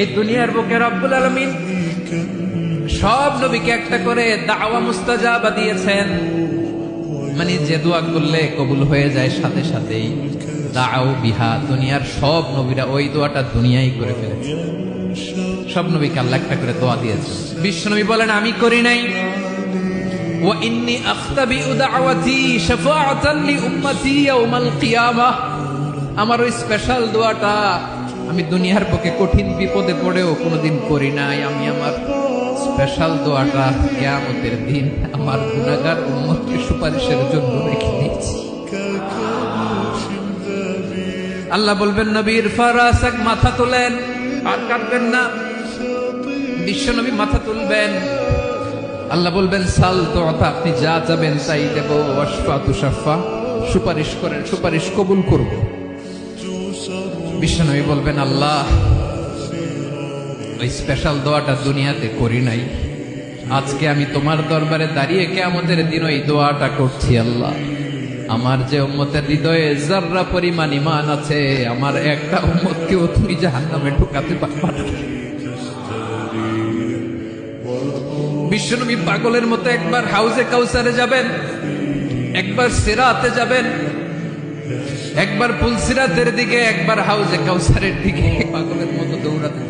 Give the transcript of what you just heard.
এই দুনিয়ার বুকে রব্বুল আলামিন সব নবীকে একটা করে দাওয়া মুস্তাজাবা দিয়েছেন, মানে যে দোয়া করলে কবুল হয়ে যায় সাথে সাথেই। দাও বিহা, দুনিয়ার সব নবীরা ওই দোয়াটা দুনিয়ায় করে ফেলেছে। সব নবীকে আল্লাহ একটা করে দোয়া দিয়েছে। বিশ্ব নবী বলেন আমি করি নাই। ওয়া ইন্নী আখতাবিউ দাওয়াতি শাফাআতান লি উম্মতি ইয়াউমাল কিয়ামাহ, আমার ওই স্পেশাল দোয়াটা আমি দুনিয়ার বুকে কঠিন বিপদে পড়েও কোনোদিন করি নাই। আমি আমার স্পেশাল দোয়াটা কিয়ামতের দিন আমার গুনাহগার উম্মতকে সুপারিশের জন্য রেখে দিয়েছি। আল্লাহ বলবেন নবীর ফারাসাক, মাথা তোলেন, আর কাটবেন না। বিশ্ব নবী মাথা তুলবেন, আল্লাহ বলবেন সাল তো, আপনি যা চাবেন তাই দেব। ওয়াশফা তুশাফা, সুপারিশ করেন, সুপারিশ কবুল করব। বিশ্বনবী বলবেন আল্লাহ ওই স্পেশাল দোয়াটা দুনিয়াতে করি নাই, আজকে আমি তোমার দরবারে দাঁড়িয়ে কিয়ামতের দিন ওই দোয়াটা করছি। আল্লাহ, আমার যে উম্মতের হৃদয়ে যাররা পরিমাণ ঈমান আছে, আমার একটা উম্মতকেও তুমি জাহান্নামে ঢুকাতে পারবা না। বিশ্বনবী পাগলের মতো একবার হাউজে কাউসারে যাবেন, একবার সিরাতে যাবেন, একবার পুলসিরাতের দিকে, একবার হাউজে কাউসারের দিকে, পাগলের মতো দৌড়াতে